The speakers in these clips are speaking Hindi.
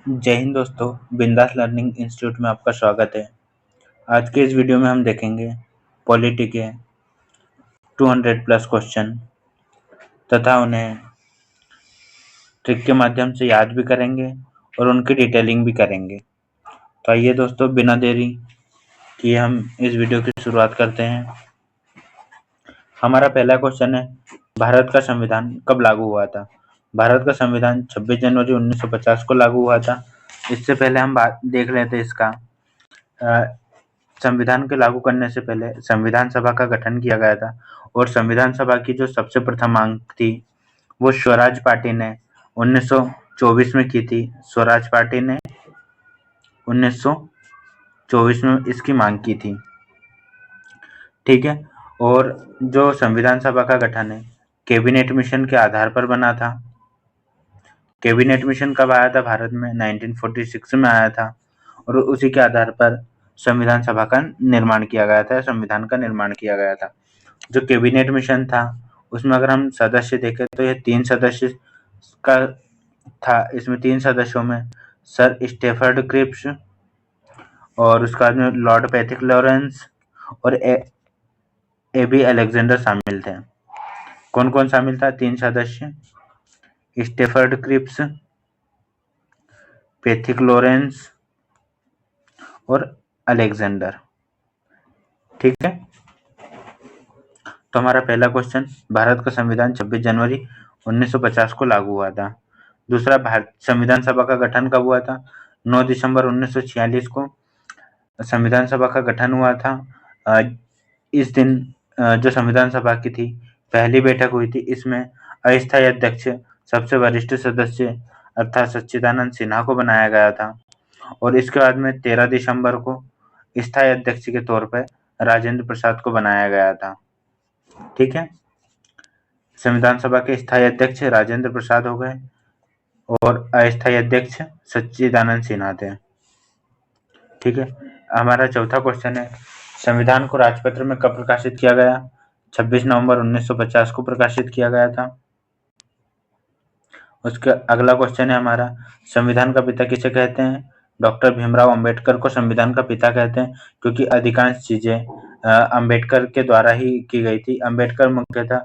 जय हिंद दोस्तों, बिंदास लर्निंग इंस्टीट्यूट में आपका स्वागत है। आज के इस वीडियो में हम देखेंगे पॉलिटी के 200 प्लस क्वेश्चन तथा उन्हें ट्रिक के माध्यम से याद भी करेंगे और उनकी डिटेलिंग भी करेंगे। तो आइए दोस्तों, बिना देरी किए हम इस वीडियो की शुरुआत करते हैं। हमारा पहला क्वेश्चन है, भारत का संविधान कब लागू हुआ था? भारत का संविधान 26 जनवरी 1950 को लागू हुआ था। इससे पहले हम बात देख लेते हैं इसका। संविधान के लागू करने से पहले संविधान सभा का गठन किया गया था और संविधान सभा की जो सबसे प्रथम मांग थी वो स्वराज पार्टी ने 1924 में की थी। स्वराज पार्टी ने 1924 में इसकी मांग की थी, ठीक है। और जो संविधान सभा का गठन है कैबिनेट मिशन के आधार पर बना था। कैबिनेट मिशन कब आया था भारत में? 1946 में आया था और उसी के आधार पर संविधान सभा का निर्माण किया गया था, संविधान का निर्माण किया गया था। जो कैबिनेट मिशन था उसमें अगर हम सदस्य देखें तो ये 3 सदस्य का था। इसमें 3 सदस्यों में सर स्टेफर्ड क्रिप्स और उसके बाद में लॉर्ड पैथिक लॉरेंस और एबी अलेक्जेंडर शामिल थे। कौन कौन शामिल था? 3 सदस्य, स्टेफर्ड क्रिप्स, पैथिक लॉरेंस और अलेक्जेंडर, ठीक है। तो हमारा पहला क्वेश्चन, भारत का संविधान 26 जनवरी 1950 को लागू हुआ था। दूसरा, भारत संविधान सभा का गठन कब हुआ था? 9 दिसंबर 1946 को संविधान सभा का गठन हुआ था। इस दिन जो संविधान सभा की थी पहली बैठक हुई थी। इसमें अस्थायी अध्यक्ष सबसे वरिष्ठ सदस्य अर्थात सच्चिदानंद सिन्हा को बनाया गया था और इसके बाद में 13 दिसंबर को स्थायी अध्यक्ष के तौर पर राजेंद्र प्रसाद को बनाया गया था, ठीक है। संविधान सभा के स्थायी अध्यक्ष राजेंद्र प्रसाद हो गए और अस्थायी अध्यक्ष सच्चिदानंद सिन्हा थे, ठीक है। हमारा चौथा क्वेश्चन है, संविधान को राजपत्र में कब प्रकाशित किया गया? 26 नवंबर 1950 को प्रकाशित किया गया था। उसका अगला क्वेश्चन है हमारा, संविधान का पिता किसे कहते हैं? डॉक्टर भीमराव अंबेडकर को संविधान का पिता कहते हैं क्योंकि अधिकांश चीजें अंबेडकर के द्वारा ही की गई थी। अंबेडकर मुख्यतः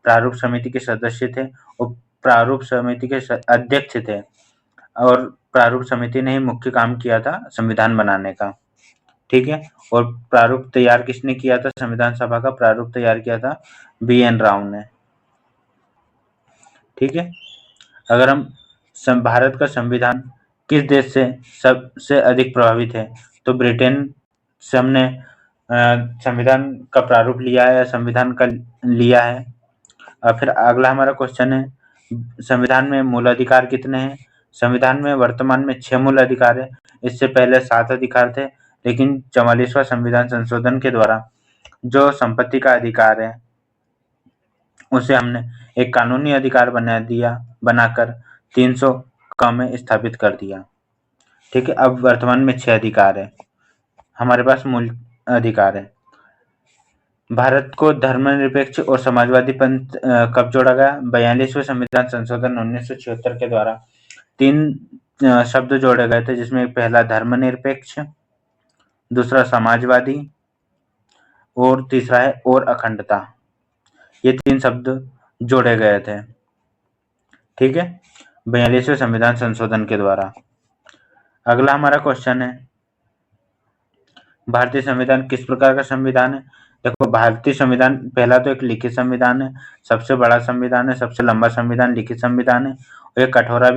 प्रारूप समिति के सदस्य थे और प्रारूप समिति के अध्यक्ष थे और प्रारूप समिति ने ही मुख्य काम किया था संविधान बनाने का, ठीक है। और प्रारूप तैयार किसने किया था? संविधान सभा का प्रारूप तैयार किया था BN राव ने, ठीक है। अगर हम भारत का संविधान किस देश से सबसे अधिक प्रभावित है तो ब्रिटेन से हमने संविधान का प्रारूप लिया है या संविधान का लिया है। फिर अगला हमारा क्वेश्चन है, संविधान में मूल अधिकार कितने हैं? संविधान में वर्तमान में 6 मूल अधिकार है। इससे पहले 7 अधिकार थे, लेकिन 44वां संविधान संशोधन के द्वारा जो संपत्ति का अधिकार है उसे हमने एक कानूनी अधिकार बनाकर 300 क में स्थापित कर दिया, ठीक है। अब वर्तमान में 6 अधिकार है, हमारे पास मूल अधिकार है। भारत को धर्मनिरपेक्ष और समाजवादी पंथ कब जोड़ा गया? 42वें संविधान संशोधन 1976 के द्वारा 3 शब्द जोड़े गए थे, जिसमें पहला धर्मनिरपेक्ष, दूसरा समाजवादी और तीसरा है और अखंडता। ये 3 शब्द जोड़े गए थे, ठीक है, 42वें संविधान संशोधन के द्वारा। अगला हमारा क्वेश्चन है, भारतीय संविधान किस प्रकार का संविधान है? देखो, भारतीय संविधान पहला तो एक लिखित संविधान है, सबसे बड़ा संविधान है, सबसे लंबा संविधान लिखित संविधान है और ये कठोर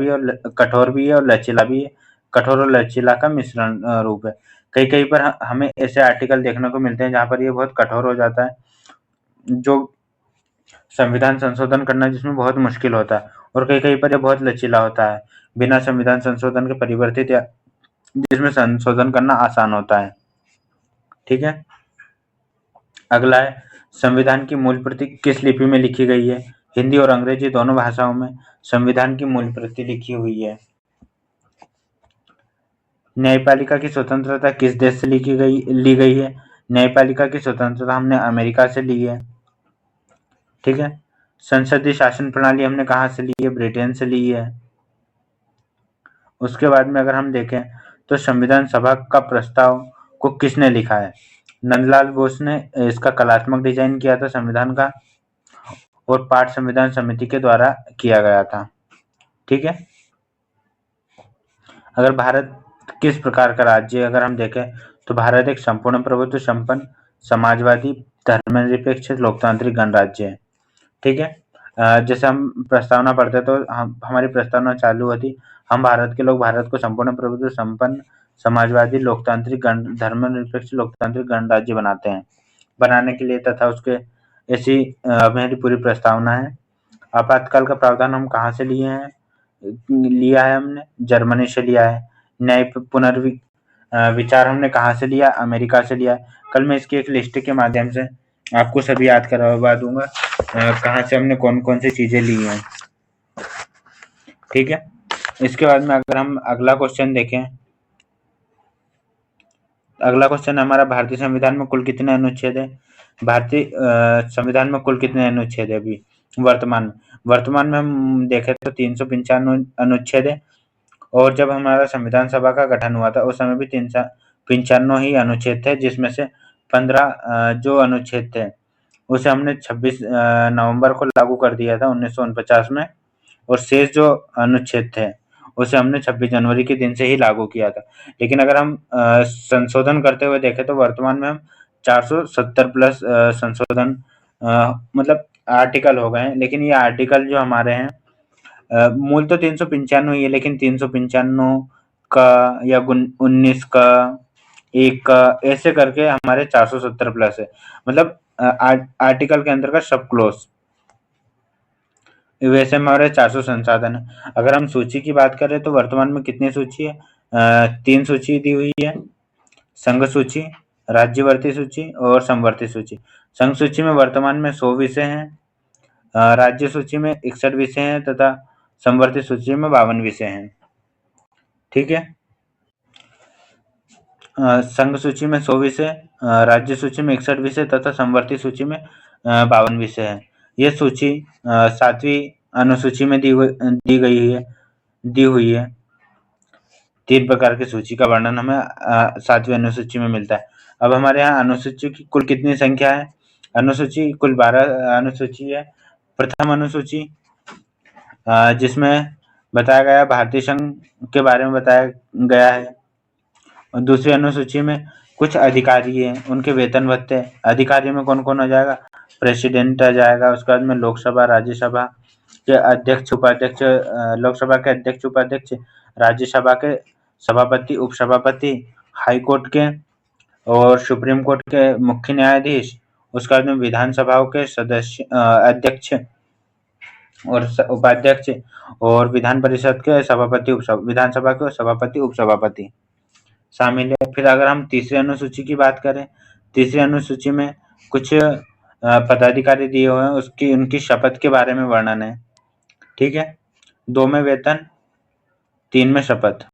भी है और लचीला भी है। कठोर और लचीला का मिश्रण रूप है। कई कई पर हमें ऐसे आर्टिकल देखने को मिलते हैं जहाँ पर ये बहुत कठोर हो जाता है, जो संविधान संशोधन करना जिसमें बहुत मुश्किल होता है, और कई कई पर यह बहुत लचीला होता है, बिना संविधान संशोधन के परिवर्तित या जिसमें संशोधन करना आसान होता है, ठीक है। अगला है, संविधान की मूल प्रति किस लिपि में लिखी गई है? हिंदी और अंग्रेजी दोनों भाषाओं में संविधान की मूल प्रति लिखी हुई है। न्यायपालिका की स्वतंत्रता किस देश से ली गई है? न्यायपालिका की स्वतंत्रता हमने अमेरिका से ली है, ठीक है। संसदीय शासन प्रणाली हमने कहाँ से ली है? ब्रिटेन से ली है। उसके बाद में अगर हम देखें तो संविधान सभा का प्रस्ताव को किसने लिखा है? नंदलाल बोस ने इसका कलात्मक डिजाइन किया था संविधान का, और पाठ संविधान समिति के द्वारा किया गया था। ठीक है। अगर भारत किस प्रकार का राज्य है, अगर हम देखें तो भारत एक संपूर्ण प्रभुत्व संपन्न समाजवादी धर्मनिरपेक्ष लोकतांत्रिक गणराज्य है। ठीक है। जैसे हम प्रस्तावना पढ़ते तो हमारी प्रस्तावना चालू होती, हम भारत के लोग भारत को संपूर्ण प्रभुत्व संपन्न समाजवादी लोकतांत्रिक धर्मनिरपेक्ष लोकतांत्रिक गणराज्य बनाते हैं, बनाने के लिए तथा उसके ऐसी मेरी पूरी प्रस्तावना है। आपातकाल का प्रावधान हम कहाँ से लिए हैं? लिया है हमने जर्मनी से लिया है। न्याय विचार हमने कहाँ से लिया? अमेरिका से लिया है। कल मैं इसकी एक लिस्ट के माध्यम से आपको सभी याद करवा दूंगा कहाँ से हमने कौन कौन सी चीजें ली हैं। ठीक है। इसके बाद में अगर हम अगला क्वेश्चन देखें, अगला क्वेश्चन हमारा, भारतीय संविधान में कुल कितने अनुच्छेद है? भारतीय संविधान में कुल कितने अनुच्छेद है अभी वर्तमान में हम देखें तो 395 अनुच्छेद है, और जब हमारा संविधान सभा का गठन हुआ था उस समय भी 395 ही अनुच्छेद थे, जिसमें से 15 जो अनुच्छेद थे उसे हमने 26 नवंबर को लागू कर दिया था 1949 में, और शेष जो अनुच्छेद थे उसे हमने 26 जनवरी के दिन से ही लागू किया था। लेकिन अगर हम संशोधन करते हुए देखें तो वर्तमान में हम 470 प्लस संशोधन मतलब आर्टिकल हो गए हैं, लेकिन ये आर्टिकल जो हमारे हैं मूल तो 395 ही है, लेकिन 395 का या 19 का 1 का ऐसे करके हमारे 470 प्लस है, मतलब आर्टिकल के अंतर्गत सब क्लोज। वैसे हमारे 400 संसाधन है। अगर हम सूची की बात करें तो वर्तमान में कितनी सूची है? 3 सूची दी हुई है, संघ सूची, राज्यवर्ती सूची और समवर्ती सूची। संघ सूची में वर्तमान में 100 विषय हैं, राज्य सूची में 61 विषय हैं तथा समवर्ती सूची में 52 विषय हैं। ठीक है। संघ सूची में 100 विषय, राज्य सूची में 61 विषय तथा समवर्ती सूची में 52 विषय है। ये सूची 7वीं अनुसूची में दी हुई है। 3 प्रकार की सूची का वर्णन हमें 7वीं अनुसूची में मिलता है। अब हमारे यहाँ अनुसूची की कुल कितनी संख्या है? अनुसूची कुल 12 अनुसूची है। प्रथम अनुसूची जिसमें बताया गया भारतीय संघ के बारे में बताया गया है, और दूसरी अनुसूची में कुछ अधिकारी हैं, उनके वेतन भत्ते। अधिकारी में कौन कौन आ जाएगा? प्रेसिडेंट आ जाएगा, उसके बाद में लोकसभा राज्यसभा के अध्यक्ष उपाध्यक्ष, लोकसभा के अध्यक्ष उपाध्यक्ष, राज्यसभा के सभापति उपसभापति, हाई कोर्ट के और सुप्रीम कोर्ट के मुख्य न्यायाधीश, उसके बाद में विधानसभाओं के सदस्य अध्यक्ष और उपाध्यक्ष, और विधान परिषद के सभापति विधानसभा के सभापति उपसभापति शामिल है। फिर अगर हम तीसरी अनुसूची की बात करें, तीसरी अनुसूची में कुछ पदाधिकारी दिए हुए हैं, उनकी शपथ के बारे में वर्णन है। ठीक है। 2 में वेतन, 3 में शपथ।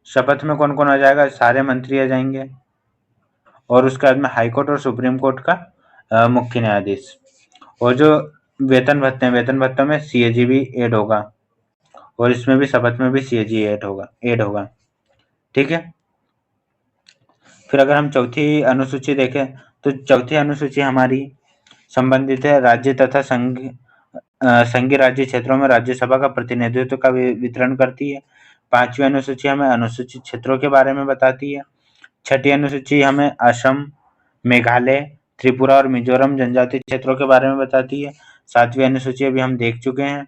शपथ में कौन कौन आ जाएगा? सारे मंत्री आ जाएंगे, और उसके बाद में हाई कोर्ट और सुप्रीम कोर्ट का मुख्य न्यायाधीश। और जो वेतन भत्ते हैं, वेतन भत्तों में सीएजी भी ऐड होगा, और इसमें भी शपथ में भी सीएजी ऐड होगा। ठीक है। फिर अगर हम चौथी अनुसूची देखें तो चौथी अनुसूची हमारी संबंधित है राज्य तथा संघीय राज्य क्षेत्रों में राज्यसभा का प्रतिनिधित्व का वितरण करती है। 5वीं अनुसूची हमें अनुसूचित क्षेत्रों के बारे में बताती है। 6ठी अनुसूची हमें असम, मेघालय, त्रिपुरा और मिजोरम जनजातीय क्षेत्रों के बारे में बताती है। 7वीं अनुसूची अभी हम देख चुके हैं।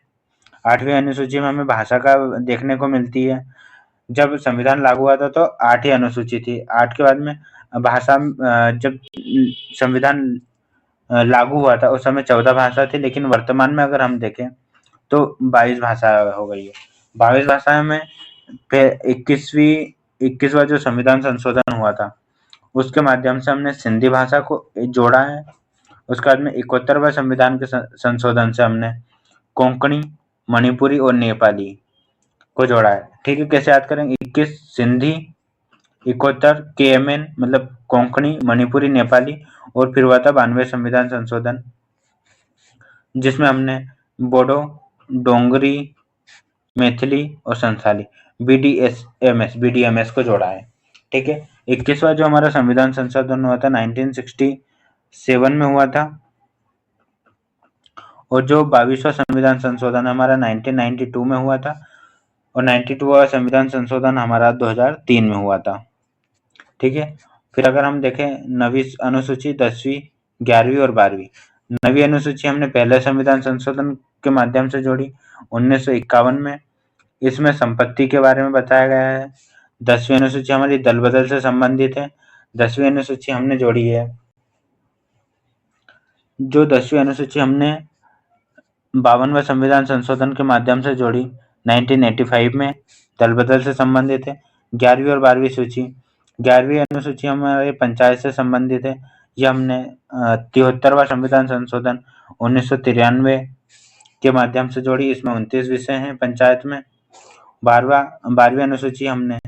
8वीं अनुसूची में हमें भाषा का देखने को मिलती है। जब संविधान लागू हुआ था तो 8 ही अनुसूची थी। 8 के बाद में भाषा, जब संविधान लागू हुआ था उस समय 14 भाषा थी, लेकिन वर्तमान में अगर हम देखें तो 22 भाषा हो गई है। 22 भाषा में 21वां जो संविधान संशोधन हुआ था उसके माध्यम से हमने सिंधी भाषा को जोड़ा है। उसके बाद में 71वें संविधान के संशोधन से हमने कोंकणी, मणिपुरी और नेपाली को जोड़ा है। ठीक है। कैसे याद करेंगे? 21 सिंधी, 71 केएमएन मतलब कोंकणी, मणिपुरी, नेपाली, और फिर हुआ था 92 संविधान संशोधन जिसमें हमने बोडो, डोंगरी, मैथिली और संथाली बीडीएमएस को जोड़ा है। ठीक है। 21वां जो हमारा संविधान संशोधन हुआ था 1967 में हुआ था, और जो 22वां संविधान संशोधन हमारा 1992 में हुआ था, और 92वां संविधान संशोधन हमारा 2003 में हुआ था। ठीक है। फिर अगर हम देखें नवीं अनुसूची 10वीं 11वीं और 12वीं, नवीं अनुसूची हमने पहले संविधान संशोधन के माध्यम से जोड़ी 1951 में। इसमें संपत्ति के बारे में बताया गया है। 10वीं अनुसूची हमारी दल बदल से संबंधित है। 10वीं अनुसूची हमने जोड़ी है, जो 10वीं अनुसूची हमने 52वें संविधान संशोधन के माध्यम से जोड़ी 1985 में, दल बदल से संबंधित है। 11वीं और 12वीं सूची, 11वीं अनुसूची हमारे पंचायत से संबंधित है। यह हमने 73वां संविधान संशोधन 1993 के माध्यम से जोड़ी। इसमें 29 विषय हैं पंचायत में। 12वीं अनुसूची हमने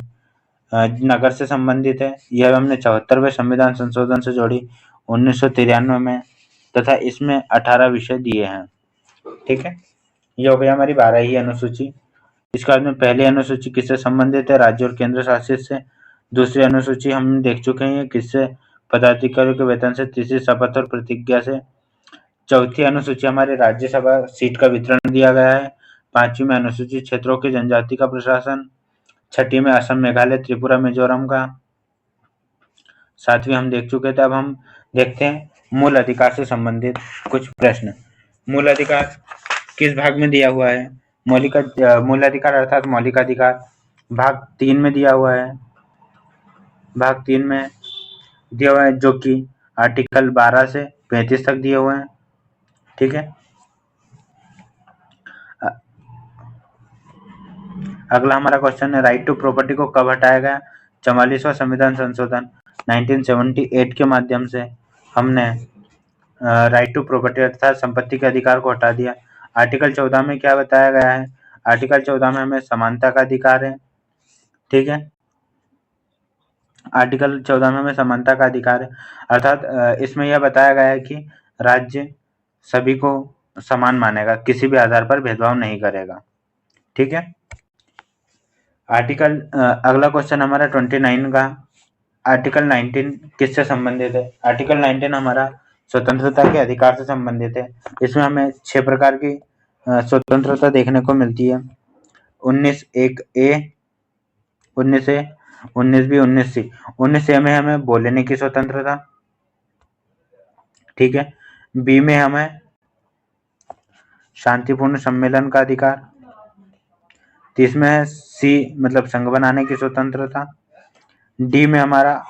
नगर से संबंधित है। यह हमने 74वें संविधान संशोधन से जोड़ी 1993 में, तथा इसमें 18 विषय दिए हैं। ठीक है। ये हो गई हमारी 12वीं अनुसूची। इसके बाद में पहली अनुसूची किससे संबंधित है? राज्य और केंद्र शासित से। दूसरी अनुसूची हम देख चुके हैं किससे? पदाधिकारियों के वेतन से। तीसरी शपथ और प्रतिज्ञा से। चौथी अनुसूची हमारे राज्यसभा सीट का वितरण दिया गया है। 5वीं में अनुसूचित क्षेत्रों की जनजाति का प्रशासन। 6ठी में असम मेघालय त्रिपुरा मिजोरम का। 7वीं हम देख चुके थे। अब हम देखते हैं मूल अधिकार से संबंधित कुछ प्रश्न। मूल अधिकार किस भाग में दिया हुआ है? मूल अधिकार अर्थात मौलिक अधिकार भाग 3 में दिया हुआ है। भाग 3 में दिया हुआ है, जो कि आर्टिकल 12 से 35 तक दिए हुए हैं। ठीक है। अगला हमारा क्वेश्चन है, राइट टू प्रॉपर्टी को कब हटाया गया? 44वां संविधान संशोधन 1978 के माध्यम से हमने राइट टू प्रॉपर्टी अर्थात संपत्ति के अधिकार को हटा दिया। आर्टिकल 14 में क्या बताया गया है? आर्टिकल 14 में हमें समानता का अधिकार है। ठीक है। आर्टिकल 14 में हमें समानता का अधिकार है, अर्थात इसमें यह बताया गया है कि राज्य सभी को समान मानेगा, किसी भी आधार पर भेदभाव नहीं करेगा। ठीक है। अगला क्वेश्चन हमारा 29 का, आर्टिकल 19 किससे संबंधित है? आर्टिकल 19 हमारा स्वतंत्रता के अधिकार से संबंधित है। इसमें हमें 6 प्रकार की स्वतंत्रता देखने को मिलती है। 19(1)(a), 19(a), 19(b), 19(c). 19(a) में हमें बोलने की स्वतंत्रता। ठीक है। बी में हमें शांतिपूर्ण सम्मेलन का अधिकार। 30 में है सी मतलब संघ बनाने की स्वतंत्रता। डी में हमारा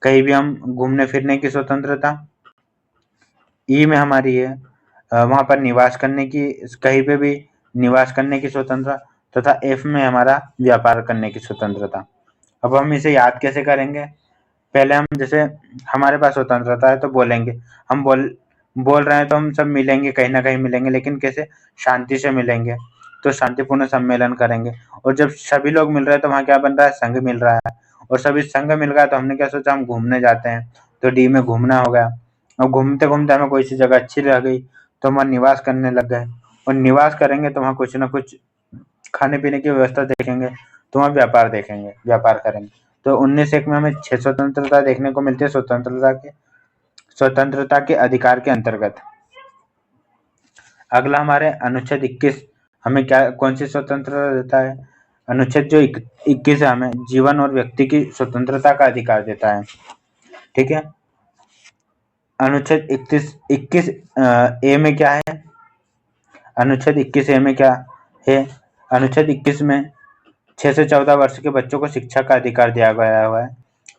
कहीं भी हम घूमने फिरने की स्वतंत्रता। ई में हमारी है वहां पर निवास करने की, कहीं पे भी निवास करने की स्वतंत्रता, तथा एफ में हमारा व्यापार करने की स्वतंत्रता। अब हम इसे याद कैसे करेंगे? पहले हम जैसे हमारे पास स्वतंत्रता है तो बोलेंगे, हम बोल रहे हैं तो हम सब मिलेंगे, कहीं ना कहीं मिलेंगे, लेकिन कैसे? शांति से मिलेंगे, तो शांतिपूर्ण सम्मेलन करेंगे। और जब सभी लोग मिल रहे हैं तो वहाँ क्या बन रहा है? संघ मिल रहा है। और सभी संघ मिल रहा है तो हमने क्या सोचा? हम घूमने जाते हैं, तो डी में घूमना हो गया। और घूमते घूमते हमें कोई सी जगह अच्छी लग गई तो हम निवास करने लग गए, और निवास करेंगे तो वहाँ कुछ ना कुछ खाने पीने की व्यवस्था देखेंगे, तो वहाँ व्यापार देखेंगे, व्यापार करेंगे। तो 19(1) में हमें 6 स्वतंत्रता देखने को मिलती है स्वतंत्रता के अधिकार के अंतर्गत। अगला हमारे अनुच्छेद 21 हमें क्या कौन सी स्वतंत्रता देता है? अनुच्छेद जो 21 है हमें जीवन और व्यक्ति की स्वतंत्रता का अधिकार देता है। ठीक है। अनुच्छेद 21 ए में क्या है? अनुच्छेद 21 ए में क्या है? अनुच्छेद 21 में 6 से 14 वर्ष के बच्चों को शिक्षा का अधिकार दिया गया हुआ है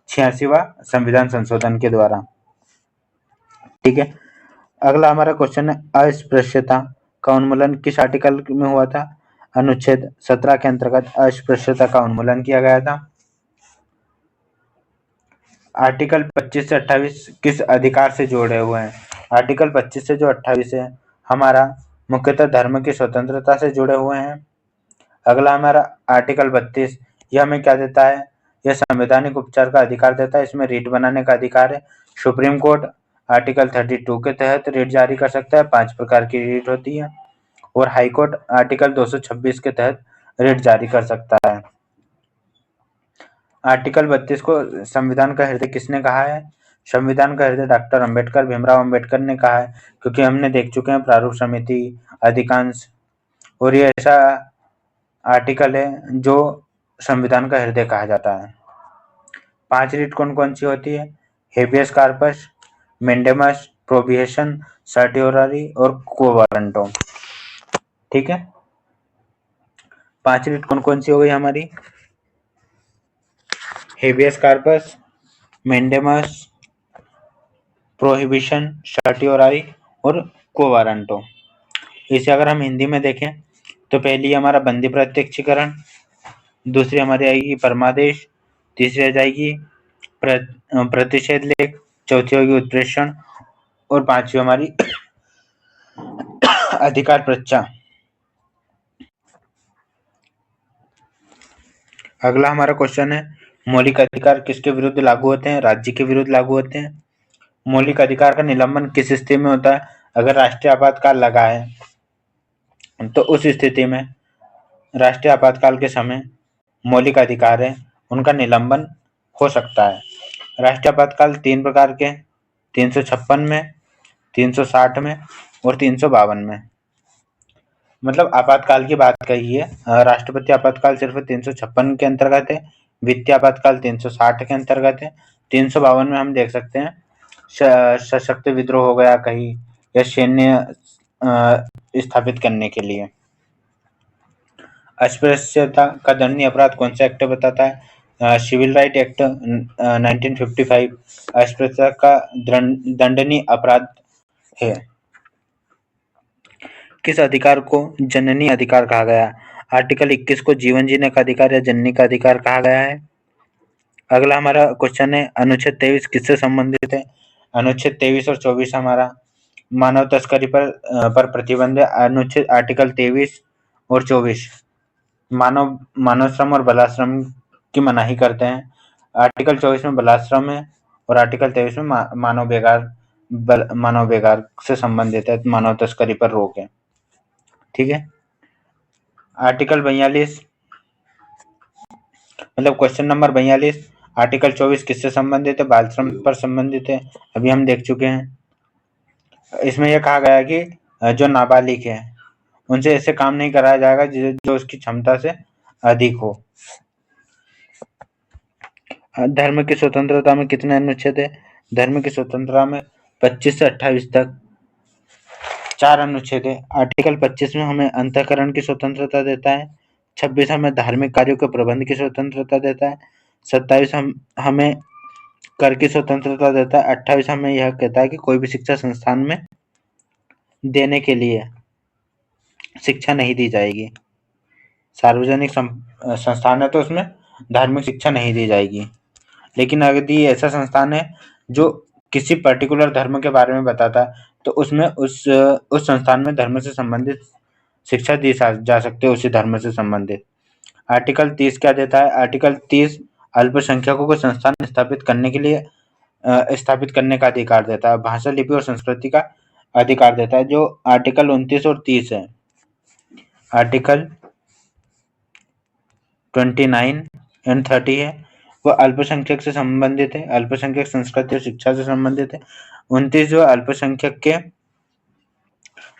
86वां संविधान संशोधन के द्वारा। ठीक है। अगला हमारा क्वेश्चन है, अस्पृश्यता का उन्मूलन किस आर्टिकल में हुआ था? अनुच्छेद 17 के अंतर्गत अस्पृश्यता का उन्मूलन किया गया था। आर्टिकल 25 से 28 किस अधिकार से जोड़े हुए हैं? आर्टिकल 25 से जो 28 है हमारा मुख्यतः धर्म की स्वतंत्रता से जुड़े हुए हैं। अगला हमारा आर्टिकल 32, यह हमें क्या देता है? यह संवैधानिक उपचार का अधिकार देता है। इसमें रीट बनाने का अधिकार है। सुप्रीम कोर्ट आर्टिकल 32 के तहत रीट जारी कर सकता है। 5 प्रकार की रीट होती है। और हाई कोर्ट आर्टिकल 226 के तहत रीट जारी कर सकता है। आर्टिकल 32 को संविधान का हृदय किसने कहा है? संविधान का हृदय डॉक्टर अंबेडकर, भीमराव अंबेडकर ने कहा है, क्योंकि हमने देख चुके हैं प्रारूप समिति, अधिकांश, और ये ऐसा आर्टिकल है जो संविधान का हृदय कहा जाता है। 5 रीट कौन कौन सी होती है? हेबियस कार्पस, मेंडेमस, प्रोबिएशन, सर्टियोरारी और क्वो वारंटो। ठीक है, 5 रीट कौन कौन सी हो गई हमारी? Habeas corpus, mandamus, prohibition, certiorari और क्वो वारंटो। इसे अगर हम हिंदी में देखें तो पहली हमारा बंदी प्रत्यक्षीकरण, दूसरी हमारी आएगी परमादेश, तीसरी आ जाएगी प्रतिषेध लेख, चौथी होगी उत्प्रेषण और पांचवी हमारी अधिकार प्रत्याशा। अगला हमारा क्वेश्चन है, मौलिक अधिकार किसके विरुद्ध लागू होते हैं? राज्य के विरुद्ध लागू होते हैं। मौलिक अधिकार का निलंबन किस स्थिति में होता है? अगर राष्ट्रीय आपातकाल लगा है तो उस स्थिति में राष्ट्रीय आपातकाल के समय मौलिक अधिकार है उनका निलंबन हो सकता है। राष्ट्रीय आपातकाल 3 प्रकार के, 356 में, 360 में और 352 में। मतलब आपातकाल की बात कही है, राष्ट्रपति आपातकाल सिर्फ 356 के अंतर्गत है, वित्तीय आपातकाल 360 के अंतर्गत है। 352 में हम देख सकते हैं सशक्त विद्रोह हो गया कहीं या सैन्य स्थापित करने के लिए। अस्पृश्यता का दंडनीय अपराध कौन सा एक्ट बताता है? सिविल राइट एक्ट 1955 अस्पृश्यता का दंडनीय अपराध है। किस अधिकार को जननी अधिकार कहा गया? आर्टिकल 21 को जीवन जीने का अधिकार या जननी का अधिकार कहा गया है। अगला हमारा क्वेश्चन है, अनुच्छेद 23 किससे संबंधित है? अनुच्छेद 23 और 24 हमारा मानव तस्करी पर प्रतिबंध है। अनुच्छेद आर्टिकल 23 और 24 मानव श्रम और बलाश्रम की मनाही करते हैं। आर्टिकल 24 में बलाश्रम है और आर्टिकल 23 में मानव बेगार से संबंधित है, मानव तस्करी पर रोक है। ठीक है, आर्टिकल 42 मतलब क्वेश्चन नंबर 42, आर्टिकल 24 किससे संबंधित है? बाल श्रम पर संबंधित है, अभी हम देख चुके हैं। इसमें यह कहा गया है कि जो नाबालिग है उनसे ऐसे काम नहीं कराया जाएगा जो उसकी क्षमता से अधिक हो। धर्म की स्वतंत्रता में कितने अनुच्छेद है? धर्म की स्वतंत्रता में 25 से 28 तक 4 अनुच्छेद है। आर्टिकल 25 में हमें अंतःकरण की स्वतंत्रता देता है, 26 हमें धार्मिक कार्यों के प्रबंध की स्वतंत्रता देता है, 27 हमें कर की स्वतंत्रता देता है, 28 हमें यह कहता है कि कोई भी शिक्षा संस्थान में देने के लिए शिक्षा नहीं दी जाएगी। सार्वजनिक संस्थान है तो उसमें धार्मिक शिक्षा नहीं दी जाएगी। लेकिन अगर ये ऐसा संस्थान है जो किसी पर्टिकुलर धर्म के बारे में बताता है तो उसमें उस संस्थान में धर्म से संबंधित शिक्षा दी जा सकती है, उसी धर्म से संबंधित। आर्टिकल 30 क्या देता है? आर्टिकल 30 अल्पसंख्यकों को संस्थान स्थापित करने के लिए स्थापित करने का अधिकार देता है, भाषा, लिपि और संस्कृति का अधिकार देता है। जो आर्टिकल 29 और 30 है, आर्टिकल 29 एंड 30 है, वो अल्पसंख्यक से संबंधित है, अल्पसंख्यक संस्कृति और शिक्षा से संबंधित है। 29 जो अल्पसंख्यक के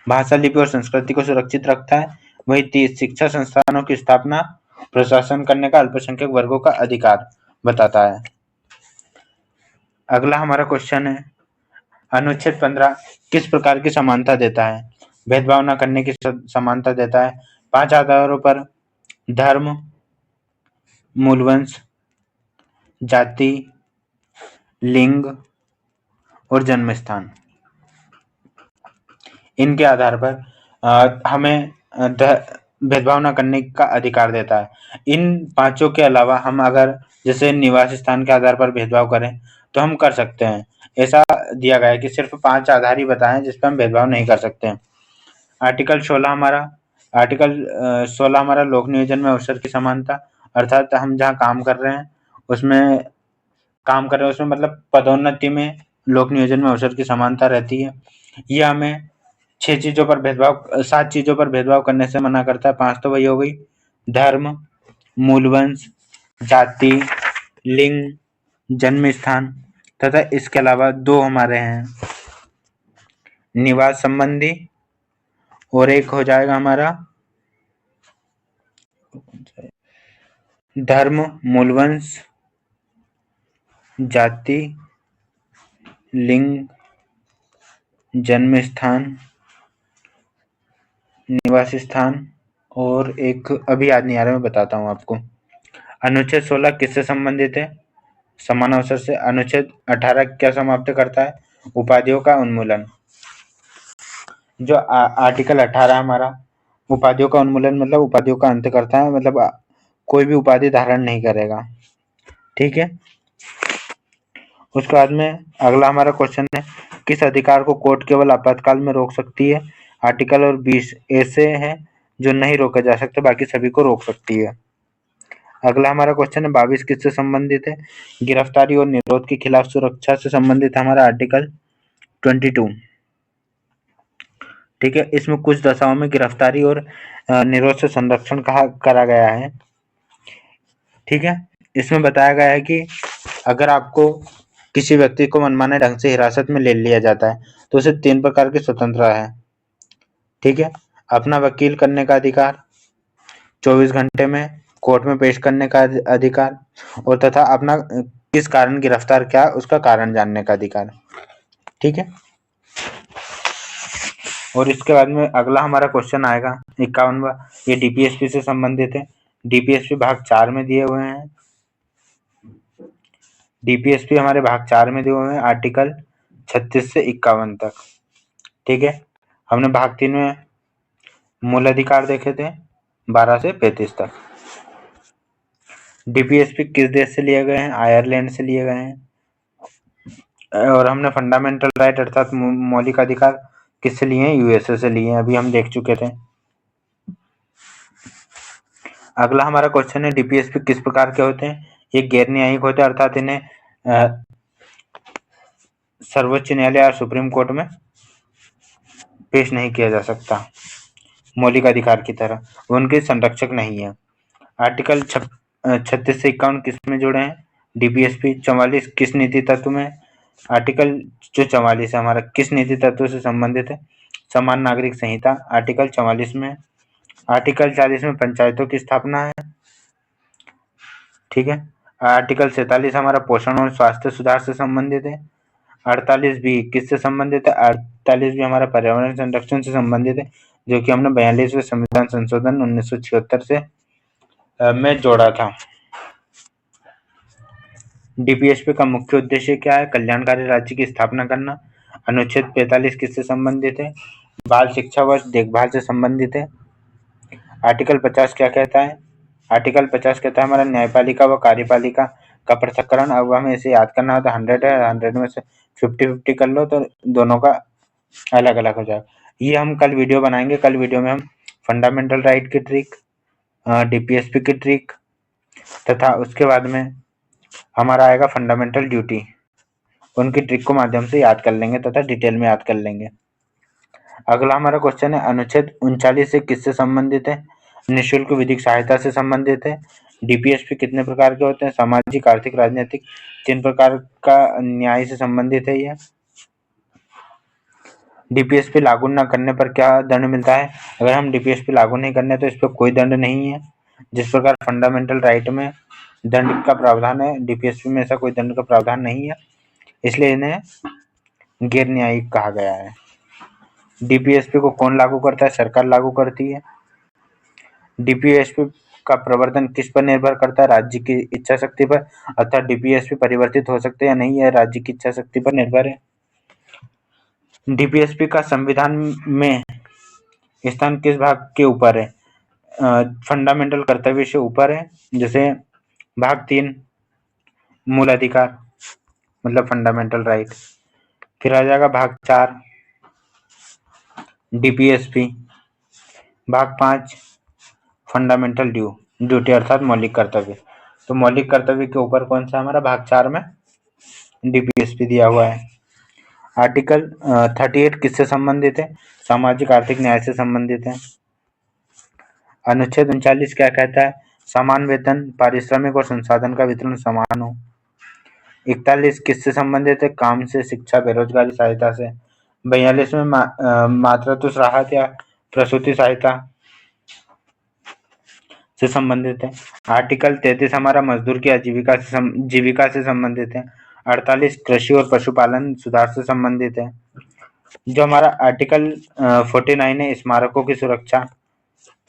भाषा, लिपि और संस्कृति को सुरक्षित रखता है। वही 30 शिक्षा संस्थानों की स्थापना, प्रशासन करने का अल्पसंख्यक वर्गों का अधिकार बताता है। अगला हमारा क्वेश्चन है, अनुच्छेद 15 किस प्रकार की समानता देता है? भेदभाव न करने की समानता देता है। 5 आधारों पर धर्म, मूलवंश, जाति, लिंग और जन्म स्थान, इनके आधार पर हमें भेदभाव न करने का अधिकार देता है। इन पांचों के अलावा हम अगर जैसे निवास स्थान के आधार पर भेदभाव करें तो हम कर सकते हैं। ऐसा दिया गया है कि सिर्फ 5 आधार ही बताएं जिस पर हम भेदभाव नहीं कर सकते हैं। आर्टिकल 16 हमारा लोक नियोजन में अवसर की समानता, अर्थात हम जहाँ काम कर रहे हैं उसमें मतलब पदोन्नति में लोक नियोजन में अवसर की समानता रहती है। ये हमें 7 चीजों पर भेदभाव करने से मना करता है। 5 तो वही हो गई, धर्म, मूलवंश, जाति, लिंग, जन्म स्थान तथा इसके अलावा 2 हमारे हैं निवास संबंधी और एक हो जाएगा हमारा धर्म, मूलवंश, जाति, लिंग, जन्म स्थान, निवास स्थान और एक अभी याद नहीं आ रहा, मैं बताता हूँ आपको। अनुच्छेद 16 किससे संबंधित है? समान अवसर से। अनुच्छेद 18 क्या समाप्त करता है? उपाधियों का उन्मूलन। जो आर्टिकल 18 हमारा उपाधियों का उन्मूलन मतलब उपाधियों का अंत करता है, मतलब कोई भी उपाधि धारण नहीं करेगा। ठीक है। उसके बाद में अगला हमारा क्वेश्चन है, किस अधिकार को कोर्ट केवल आपातकाल में रोक सकती है? आर्टिकल और 20 ऐसे हैं जो नहीं रोके जा सकते, बाकी सभी को रोक सकती है। अगला हमारा क्वेश्चन है 22 किससे संबंधित है? गिरफ्तारी और निरोध के खिलाफ सुरक्षा से संबंधित हमारा आर्टिकल 22। ठीक है। इसमें कुछ दशाओं में गिरफ्तारी और निरोध से संरक्षण करा गया है। ठीक है। इसमें बताया गया है कि अगर आपको किसी व्यक्ति को मनमाने ढंग से हिरासत में ले लिया जाता है तो उसे 3 प्रकार की स्वतंत्रता है। ठीक है। अपना वकील करने का अधिकार, 24 घंटे में कोर्ट में पेश करने का अधिकार और तथा अपना किस कारण गिरफ्तार किया उसका कारण जानने का अधिकार। ठीक है। और इसके बाद में अगला हमारा क्वेश्चन आएगा 51वां, ये डीपीएसपी से संबंधित है। डीपीएसपी भाग 4 में दिए हुए हैं। डीपीएसपी हमारे भाग 4 में दिए हुए हैं, आर्टिकल 36 से 51 तक। ठीक है। हमने भाग 3 में मूल अधिकार देखे थे 12 से 35 तक। डीपीएसपी किस देश से लिए गए हैं? आयरलैंड से लिए गए हैं। और हमने फंडामेंटल राइट अर्थात मौलिक अधिकार किससे लिए हैं? यूएसए से लिए हैं, अभी हम देख चुके थे। अगला हमारा क्वेश्चन है डीपीएसपी किस प्रकार के होते हैं? ये गैर न्यायिक होते हैं, अर्थात इन्हें सर्वोच्च न्यायालय या सुप्रीम कोर्ट में पेश नहीं किया जा सकता मौलिक अधिकार की तरह, उनके संरक्षक नहीं है। आर्टिकल 36 से 51 किस में जुड़े हैं? डीपीएसपी 44 किस नीति तत्व में? आर्टिकल जो 44 है हमारा किस नीति तत्व से संबंधित है? समान नागरिक संहिता आर्टिकल 44 में। आर्टिकल 40 में पंचायतों की स्थापना है। ठीक है। आर्टिकल 47 हमारा पोषण और स्वास्थ्य सुधार से संबंधित है। 48 भी किससे संबंधित है? 48 भी हमारा पर्यावरण संरक्षण से संबंधित है, जो कि हमने 42वें संविधान संशोधन 1976 से में जोड़ा था। डीपीएसपी का मुख्य उद्देश्य क्या है? कल्याणकारी राज्य की स्थापना करना। अनुच्छेद 45 किससे संबंधित है? बाल शिक्षा व देखभाल से संबंधित है। आर्टिकल 50 क्या कहता है? आर्टिकल 50 कहता है हमारा न्यायपालिका व कार्यपालिका का पृथक्करण। अब हमें इसे याद करना हो तो 100 है, 100 में से 50-50 कर लो तो दोनों का अलग अलग हो जाएगा। ये हम कल वीडियो बनाएंगे। कल वीडियो में हम फंडामेंटल राइट की ट्रिक, डीपीएसपी की ट्रिक तथा उसके बाद में हमारा आएगा फंडामेंटल ड्यूटी, उनकी ट्रिक को माध्यम से याद कर लेंगे तथा डिटेल में याद कर लेंगे। अगला हमारा क्वेश्चन है अनुच्छेद 39 से किससे संबंधित है? निःशुल्क विधिक सहायता से संबंधित है। डीपीएसपी कितने प्रकार के होते हैं? सामाजिक, आर्थिक, राजनीतिक, 3 प्रकार का न्याय से संबंधित है। यह डीपीएसपी लागू न करने पर क्या दंड मिलता है? अगर हम डीपीएसपी लागू नहीं करने तो इस पर कोई दंड नहीं है। जिस प्रकार फंडामेंटल राइट में दंड का प्रावधान है, डीपीएसपी में ऐसा कोई दंड का प्रावधान नहीं है, इसलिए इन्हें गैर न्यायिक कहा गया है। डीपीएसपी को कौन लागू करता है? सरकार लागू करती है। डीपीएसपी का प्रवर्तन किस पर निर्भर करता है? राज्य की इच्छा शक्ति पर, अर्थात डीपीएसपी परिवर्तित हो सकते हैं या नहीं, है राज्य की इच्छा शक्ति पर निर्भर है। डीपीएसपी का संविधान में स्थान किस भाग के ऊपर है? फंडामेंटल कर्तव्य से ऊपर है। जैसे भाग 3 मूल अधिकार मतलब फंडामेंटल राइट, फिर आ जाएगा भाग 4 डीपीएसपी, भाग 5 फंडामेंटल ड्यूटी अर्थात मौलिक कर्तव्य। तो मौलिक कर्तव्य के ऊपर कौन सा? हमारा भाग 4 में डीपीएसपी दिया हुआ है। आर्टिकल 38 किससे संबंधित है? सामाजिक आर्थिक न्याय से संबंधित है। अनुच्छेद 39 क्या कहता है? समान वेतन, पारिश्रमिक और संसाधन का वितरण समान हो। 41 किससे संबंधित है? काम से, शिक्षा, बेरोजगारी सहायता से। 42 में मातृत्व राहत या प्रसूति सहायता से संबंधित है। आर्टिकल 33 हमारा मजदूर की जीविका से संबंधित है। 48 कृषि और पशुपालन सुधार से संबंधित है। जो हमारा आर्टिकल 49 है स्मारकों की सुरक्षा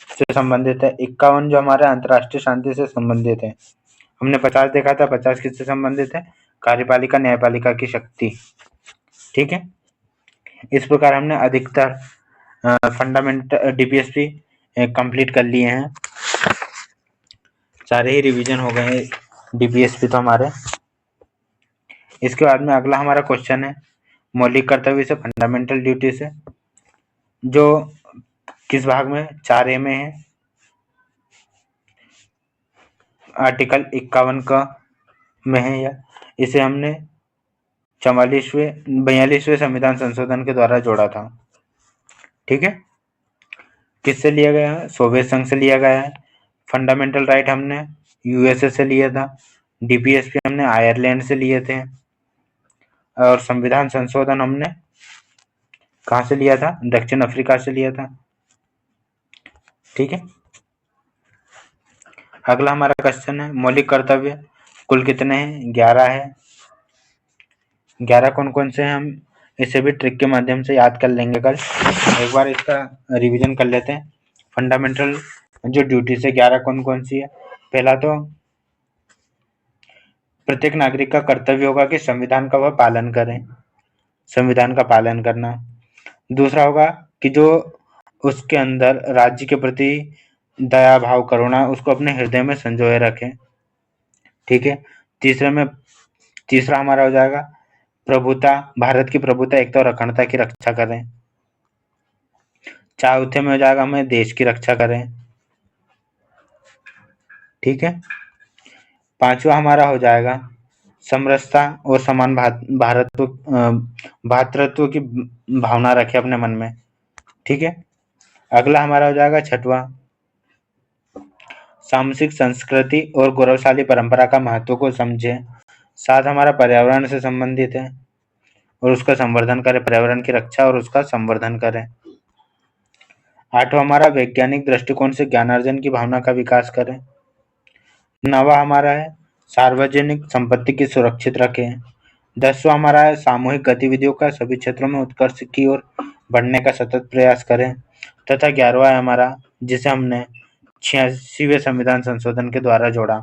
से संबंधित है। 51 जो हमारा अंतर्राष्ट्रीय शांति से संबंधित है। हमने 50 देखा था, 50 किससे संबंधित है? कार्यपालिका न्यायपालिका की शक्ति। ठीक है, इस प्रकार हमने अधिकतर फंडामेंटल डीपीएसपी कंप्लीट कर लिए हैं। सारे ही रिवीजन हो गए डीपीएसपी तो हमारे। इसके बाद में अगला हमारा क्वेश्चन है मौलिक कर्तव्य से फंडामेंटल ड्यूटी से, जो किस भाग में? 4A में है। आर्टिकल 51 का में है या इसे हमने 42वें संविधान संशोधन के द्वारा जोड़ा था। ठीक है, किससे लिया गया है? सोवियत संघ से लिया गया है। फंडामेंटल राइट हमने यूएसए से लिया था। डीपीएसपी हमने आयरलैंड से लिए थे। और संविधान संशोधन हमने कहाँ से लिया था? दक्षिण अफ्रीका से लिया था। ठीक है, अगला हमारा क्वेश्चन है मौलिक कर्तव्य कुल कितने हैं? 11 है। 11 कौन कौन से हैं? हम इसे भी ट्रिक के माध्यम से याद कर लेंगे कल। एक बार इसका रिवीजन कर लेते हैं। फंडामेंटल जो ड्यूटी से 11 कौन कौन सी है? पहला तो प्रत्येक नागरिक का कर्तव्य होगा कि संविधान का वह पालन करें, संविधान का पालन करना। दूसरा होगा कि जो उसके अंदर राज्य के प्रति दया भाव करुणा उसको अपने हृदय में संजोए रखें। ठीक है, तीसरा हमारा हो जाएगा प्रभुता, भारत की प्रभुता, एकता और अखंडता की रक्षा करें। चौथे में हो जाएगा हमें देश की रक्षा करें। ठीक है, पांचवा हमारा हो जाएगा समरसता और समान भातृत्व की भावना रखे अपने मन में। ठीक है, अगला हमारा हो जाएगा छठवां सामाजिक संस्कृति और गौरवशाली परंपरा का महत्व को समझे। साथ हमारा पर्यावरण से संबंधित है और उसका संवर्धन करें, पर्यावरण की रक्षा और उसका संवर्धन करें। आठवां हमारा वैज्ञानिक दृष्टिकोण से ज्ञानार्जन की भावना का विकास करें। नवा हमारा है सार्वजनिक संपत्ति की सुरक्षित रखें। 10वां हमारा है सामूहिक गतिविधियों का सभी क्षेत्रों में उत्कर्ष की ओर बढ़ने का सतत प्रयास करें। तथा 11वां है हमारा जिसे हमने 86वें संविधान संशोधन के द्वारा जोड़ा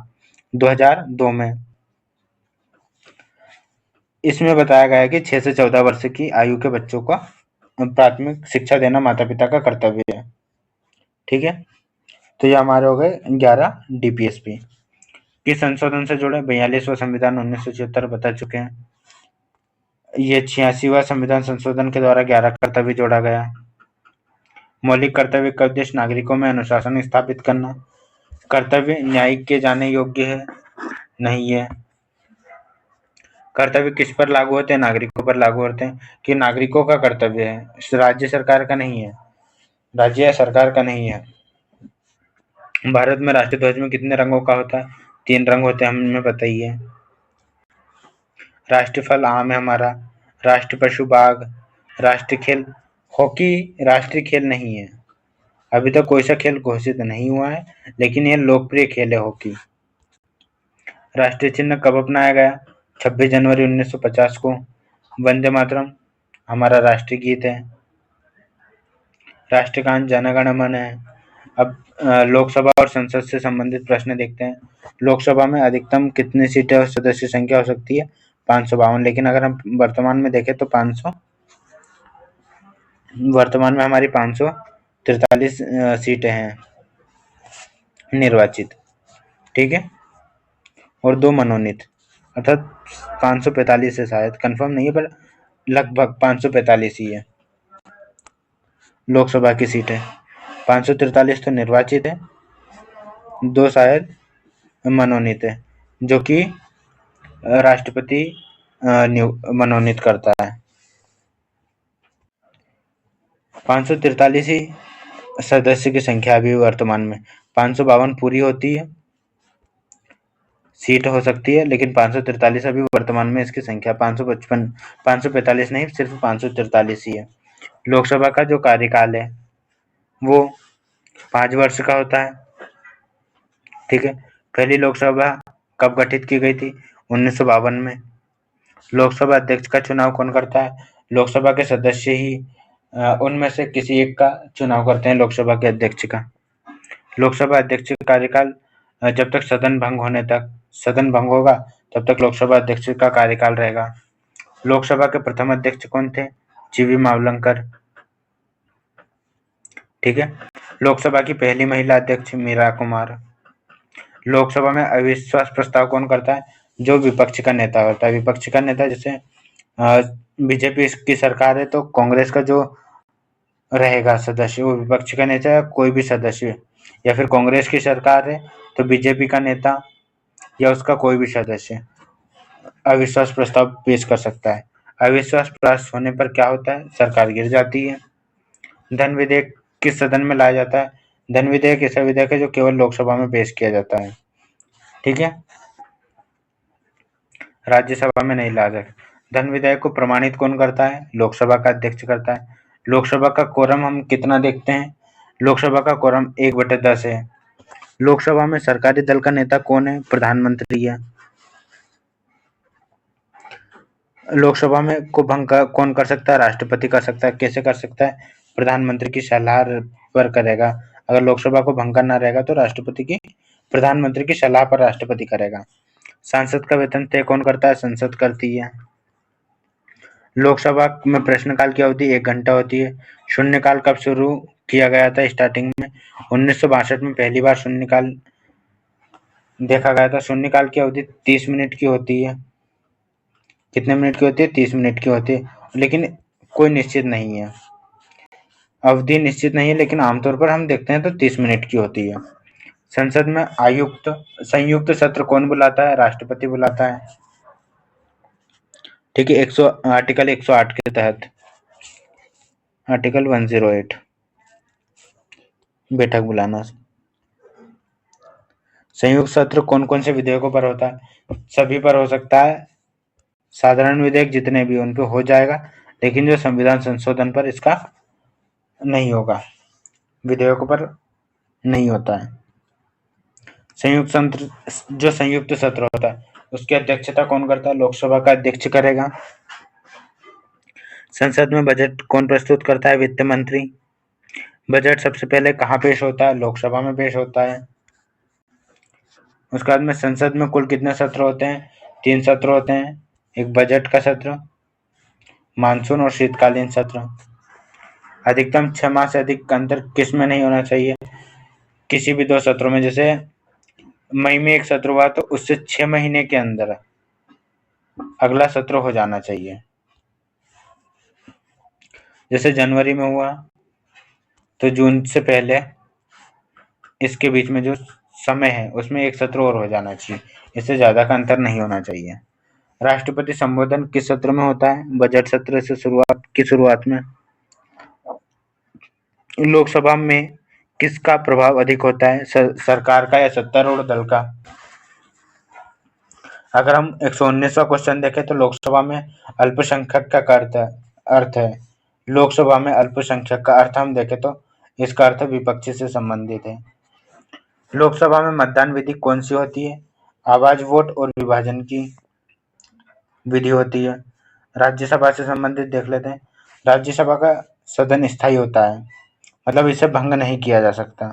2002 में। इसमें बताया गया है कि 6 से 14 वर्ष की आयु के बच्चों को प्राथमिक शिक्षा देना माता पिता का कर्तव्य है। ठीक है, तो ये हमारे हो गए 11 डीपीएसपी। किस संशोधन से जुड़े? 42वां संविधान 1976 बता चुके हैं। ये 86वां संविधान संशोधन के द्वारा 11 कर्तव्य जोड़ा गया। मौलिक कर्तव्य का उद्देश्य नागरिकों में अनुशासन स्थापित करना। कर्तव्य न्यायिक किए जाने योग्य है नहीं है। कर्तव्य किस पर लागू होते हैं? नागरिकों पर लागू होते हैं कि नागरिकों का कर्तव्य है, राज्य सरकार का नहीं है, राज्य या सरकार का नहीं है। भारत में राष्ट्रीय ध्वज में कितने रंगों का होता है? 3 रंग होते हैं, हमें पता ही है। राष्ट्रीय फल आम है हमारा। राष्ट्रीय पशु बाघ। राष्ट्रीय खेल हॉकी राष्ट्रीय खेल नहीं है, अभी तक कोई सा खेल घोषित नहीं हुआ है, लेकिन यह लोकप्रिय खेल है हॉकी। राष्ट्रीय चिन्ह कब अपनाया गया? 26 जनवरी 1950 को। वंदे मातरम हमारा राष्ट्रीय गीत है। राष्ट्रगान जन गण मन है। अब लोकसभा और संसद से संबंधित प्रश्न देखते हैं। लोकसभा में अधिकतम कितनी सीटें और सदस्य संख्या हो सकती है? 552। लेकिन अगर हम वर्तमान में देखें तो 500, वर्तमान में हमारी 543 सीटें हैं निर्वाचित। ठीक है, और 2 मनोनीत, अर्थात 545 है, शायद कंफर्म नहीं है पर लगभग 545 ही है लोकसभा की सीटें। 543 तो निर्वाचित है, 2 शायद मनोनीत है, जो कि राष्ट्रपति मनोनीत करता है। 543 ही सदस्य की संख्या अभी वर्तमान में। 552 पूरी होती है सीट हो सकती है, लेकिन 543 अभी वर्तमान में इसकी संख्या 555 545 नहीं, सिर्फ 543 ही है। लोकसभा का जो कार्यकाल है वो 5 वर्ष का होता है। ठीक है। पहली लोकसभा कब गठित की गई थी? 1952 में। लोकसभा अध्यक्ष का चुनाव कौन करता है? लोकसभा के सदस्य ही उनमें से किसी एक का चुनाव करते हैं, लोकसभा के अध्यक्ष का। लोकसभा अध्यक्ष का कार्यकाल जब तक सदन भंग होगा तब तक लोकसभा अध्यक्ष का कार्यकाल रहेगा। लोकसभा के प्रथम अध्यक्ष कौन थे? जीवी मावलंकर। ठीक है। लोकसभा की पहली महिला अध्यक्ष मीरा कुमार। लोकसभा में अविश्वास प्रस्ताव कौन करता है? जो विपक्ष का नेता होता है। विपक्ष का नेता, जैसे बीजेपी की सरकार है तो कांग्रेस का जो रहेगा सदस्य वो विपक्ष का नेता या कोई भी सदस्य, या फिर कांग्रेस की सरकार है तो बीजेपी का नेता या उसका कोई भी सदस्य अविश्वास प्रस्ताव पेश कर सकता है। अविश्वास पास होने पर क्या होता है? सरकार गिर जाती है। धन विधेयक किस सदन में लाया जाता है? धन विधेयक ऐसा विधेयक है जो केवल लोकसभा में पेश किया जाता है। ठीक है। राज्यसभा में नहीं ला सकते। धन विधेयक को प्रमाणित कौन करता है? लोकसभा का अध्यक्ष करता है। लोकसभा का कोरम हम कितना देखते हैं? लोकसभा का कोरम 1/10 है। लोकसभा में सरकारी दल का नेता कौन है? प्रधानमंत्री है। लोकसभा में को भंग कौन कर सकता है? राष्ट्रपति कर सकता है। कैसे कर सकता है? प्रधानमंत्री की सलाह पर करेगा। अगर लोकसभा को भंग करना रहेगा तो प्रधानमंत्री की सलाह पर राष्ट्रपति करेगा। सांसद का वेतन तय कौन करता है? संसद करती है। लोकसभा में प्रश्नकाल की अवधि 1 घंटा होती है। शून्यकाल कब शुरू किया गया था? स्टार्टिंग में 1962 में पहली बार शून्यकाल देखा गया था। शून्यकाल की अवधि 30 मिनट की होती है। कितने मिनट की होती है? 30 मिनट की होती है, लेकिन कोई निश्चित नहीं है, अवधि निश्चित नहीं है, लेकिन आमतौर पर हम देखते हैं तो 30 मिनट की होती है। संसद में संयुक्त सत्र कौन बुलाता है? राष्ट्रपति बुलाता है। ठीक है। आर्टिकल 108 के तहत, आर्टिकल 108 बैठक बुलाना। संयुक्त सत्र कौन कौन से विधेयकों पर होता है? सभी पर हो सकता है। साधारण विधेयक जितने भी उन पर हो जाएगा, लेकिन जो संविधान संशोधन पर इसका नहीं होगा, विधेयकों पर नहीं होता है। जो संयुक्त सत्र होता है उसकी अध्यक्षता कौन करता है? लोकसभा का अध्यक्ष करेगा। संसद में बजट कौन प्रस्तुत करता है? वित्त मंत्री। बजट सबसे पहले कहाँ पेश होता है? लोकसभा में पेश होता है। उसके बाद में संसद में कुल कितने सत्र होते हैं? 3 सत्र होते हैं। एक बजट का सत्र, मानसून और शीतकालीन सत्र। अधिकतम 6 माह से अधिक का अंतर किस में नहीं होना चाहिए? किसी भी 2 सत्रों में। जैसे मई में एक सत्र हुआ तो उससे 6 महीने के अंदर अगला सत्र हो जाना चाहिए। जैसे जनवरी में हुआ तो जून से पहले इसके बीच में जो समय है उसमें एक सत्र और हो जाना चाहिए, इससे ज्यादा का अंतर नहीं होना चाहिए। राष्ट्रपति संबोधन किस सत्र में होता है? बजट सत्र से शुरुआत में। लोकसभा में किसका प्रभाव अधिक होता है? सरकार का या सत्तारूढ़ दल का? अगर हम 119वां क्वेश्चन देखें तो लोकसभा में अल्पसंख्यक का अर्थ है। लोकसभा में अल्पसंख्यक का अर्थ हम देखें तो इसका अर्थ विपक्ष से संबंधित है। लोकसभा में मतदान विधि कौन सी होती है? आवाज वोट और विभाजन की विधि होती है। राज्यसभा से संबंधित देख लेते हैं। राज्यसभा का सदन स्थायी होता है, मतलब इसे भंग नहीं किया जा सकता।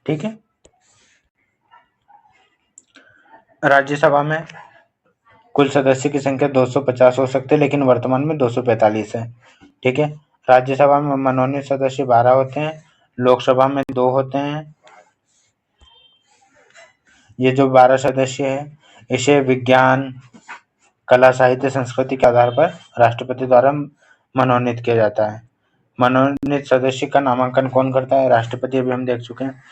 ठीक है। राज्यसभा में कुल सदस्य की संख्या 250 हो सकते हैं, लेकिन वर्तमान में 245 है। ठीक है। राज्यसभा में मनोनीत सदस्य 12 होते हैं, लोकसभा में 2 होते हैं। ये जो 12 सदस्य है इसे विज्ञान, कला, साहित्य, संस्कृति के आधार पर राष्ट्रपति द्वारा मनोनीत किया जाता है। मनोनीत सदस्य का नामांकन कौन करता है? राष्ट्रपति, अभी हम देख चुके हैं।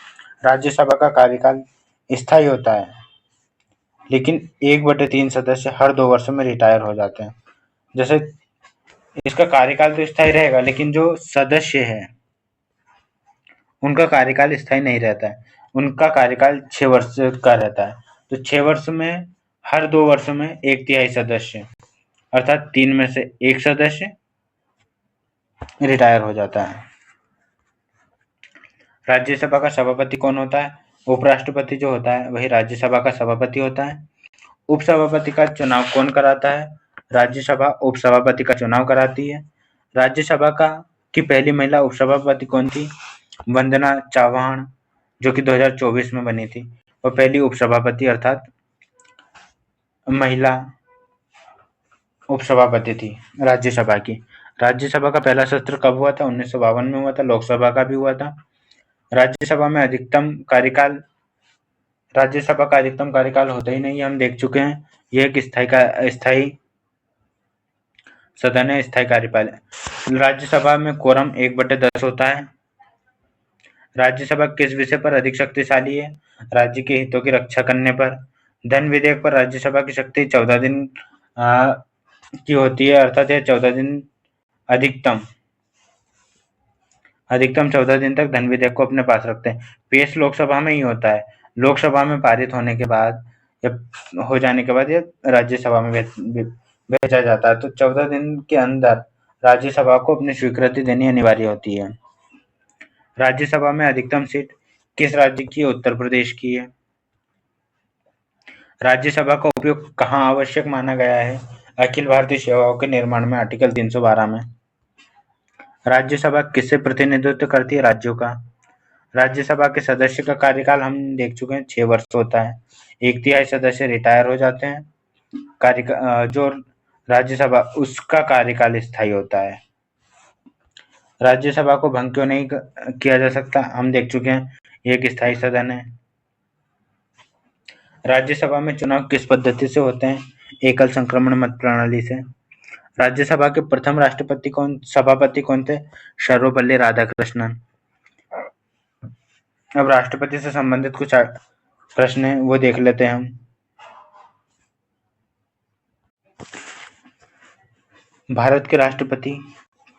राज्यसभा का कार्यकाल स्थायी होता है, लेकिन 1/3 सदस्य हर 2 वर्षों में रिटायर हो जाते हैं। जैसे इसका कार्यकाल तो स्थायी रहेगा, लेकिन जो सदस्य है उनका कार्यकाल स्थायी नहीं रहता है, उनका कार्यकाल 6 वर्ष का रहता है। तो 6 वर्ष में हर 2 वर्ष में 1/3 सदस्य अर्थात 3 में से 1 सदस्य रिटायर हो जाता है। राज्यसभा का सभापति कौन होता है? उपराष्ट्रपति जो होता है वही राज्यसभा का सभापति होता है। उपसभापति का चुनाव कौन कराता है? राज्यसभा उपसभापति का चुनाव कराती है। राज्यसभा की पहली महिला उपसभापति कौन थी? वंदना चव्हाण, जो कि 2024 में बनी थी। वह पहली उपसभापति अर्थात महिला उपसभापति थी राज्यसभा की। राज्यसभा का पहला सत्र कब हुआ था? 1952 में हुआ था। लोकसभा का भी हुआ था। राज्यसभा का अधिकतम कार्यकाल होता ही नहीं है, हम देख चुके हैं। यह एक स्थायी सदन है, स्थायी कार्यकाल। राज्यसभा में कोरम 1/10 होता है। राज्यसभा किस विषय पर अधिक शक्तिशाली है? राज्य के हितों की रक्षा करने पर। धन विधेयक पर राज्यसभा की शक्ति 14 दिन की होती है, अर्थात यह 14 दिन अधिकतम 14 दिन तक धन विधेयक को अपने पास रखते हैं। पेश लोकसभा में ही होता है। लोकसभा में पारित होने के बाद या हो जाने के बाद यह राज्यसभा में भेजा जाता है। तो 14 दिन के अंदर राज्यसभा को अपनी स्वीकृति देनी अनिवार्य होती है। राज्यसभा में अधिकतम सीट किस राज्य की है? उत्तर प्रदेश की है। राज्यसभा का उपयोग कहाँ आवश्यक माना गया है? अखिल भारतीय सेवाओं के निर्माण में, आर्टिकल 312 में। राज्यसभा किससे प्रतिनिधित्व करती है? राज्यों का। राज्यसभा के सदस्य का कार्यकाल हम देख चुके हैं, 6 वर्ष होता है। 1/3 सदस्य रिटायर हो जाते हैं। जो राज्यसभा उसका कार्यकाल स्थायी होता है। राज्यसभा को भंग क्यों नहीं किया जा सकता? हम देख चुके हैं, एक स्थायी सदन है। राज्यसभा में चुनाव किस पद्धति से होते हैं? एकल संक्रमण मत प्रणाली से। राज्यसभा के प्रथम सभापति कौन थे? सर्वपल्ली राधाकृष्णन। अब राष्ट्रपति से संबंधित कुछ प्रश्न हैं, वो देख लेते हैं हम। भारत के राष्ट्रपति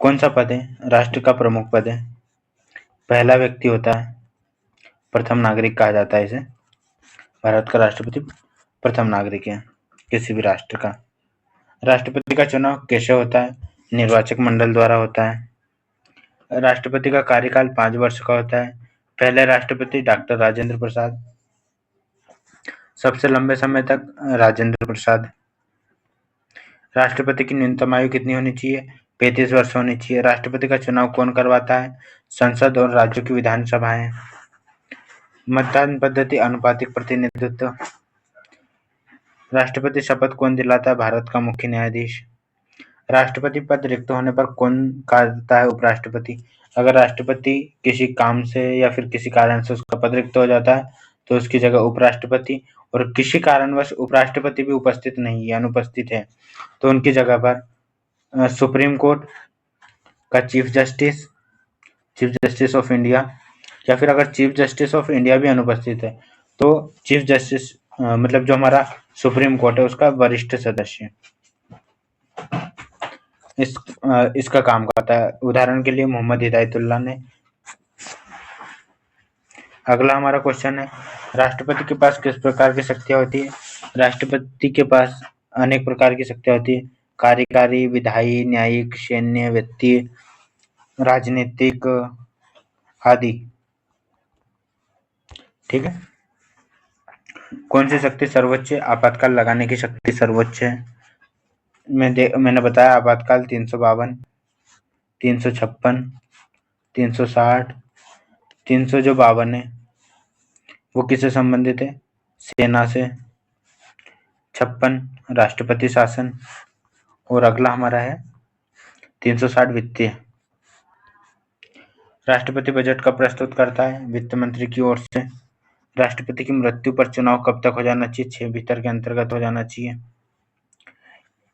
कौन सा पद है? राष्ट्र का प्रमुख पद है। पहला व्यक्ति होता है, प्रथम नागरिक कहा जाता है इसे। भारत का राष्ट्रपति प्रथम नागरिक है किसी भी राष्ट्र का। राष्ट्रपति का चुनाव कैसे होता है? निर्वाचक मंडल द्वारा होता है। राष्ट्रपति का कार्यकाल 5 वर्ष का होता है। पहले राष्ट्रपति डॉक्टर राजेंद्र प्रसाद, सबसे लंबे समय तक राजेंद्र प्रसाद। राष्ट्रपति की न्यूनतम आयु कितनी होनी चाहिए? 35 वर्ष होनी चाहिए। राष्ट्रपति का चुनाव कौन करवाता है? संसद और राज्यों की विधानसभाएं। मतदान पद्धति अनुपातिक प्रतिनिधित्व। राष्ट्रपति शपथ कौन दिलाता है? भारत का मुख्य न्यायाधीश। राष्ट्रपति पद रिक्त होने पर कौन करता है? उपराष्ट्रपति। अगर राष्ट्रपति किसी काम से या फिर किसी कारण से उसका पद रिक्त हो जाता है तो उसकी जगह उपराष्ट्रपति, और किसी कारणवश उपराष्ट्रपति भी उपस्थित नहीं है, अनुपस्थित है, तो उनकी जगह पर सुप्रीम कोर्ट का चीफ जस्टिस ऑफ इंडिया, या फिर अगर चीफ जस्टिस ऑफ इंडिया भी अनुपस्थित है तो चीफ जस्टिस मतलब जो हमारा सुप्रीम कोर्ट है उसका वरिष्ठ सदस्य इसका काम करता है। उदाहरण के लिए मोहम्मद हिदायतुल्लाह ने। अगला हमारा क्वेश्चन है, राष्ट्रपति के पास किस प्रकार की शक्तियां होती है? राष्ट्रपति के पास अनेक प्रकार की शक्तियां होती है। कार्यकारी, विधायी, न्यायिक, सैन्य, वित्तीय, राजनीतिक आदि। ठीक है। कौन सी शक्ति सर्वोच्च है? आपातकाल लगाने की शक्ति सर्वोच्च है। मैंने बताया आपातकाल 352, 356, 360, 300 जो 52 है वो किससे संबंधित है? सेना से। 56 राष्ट्रपति शासन, और अगला हमारा है 360 वित्तीय। राष्ट्रपति बजट कब प्रस्तुत करता है? वित्त मंत्री की ओर से। राष्ट्रपति की मृत्यु पर चुनाव कब तक हो जाना चाहिए? 6 भीतर के अंतर्गत हो जाना चाहिए।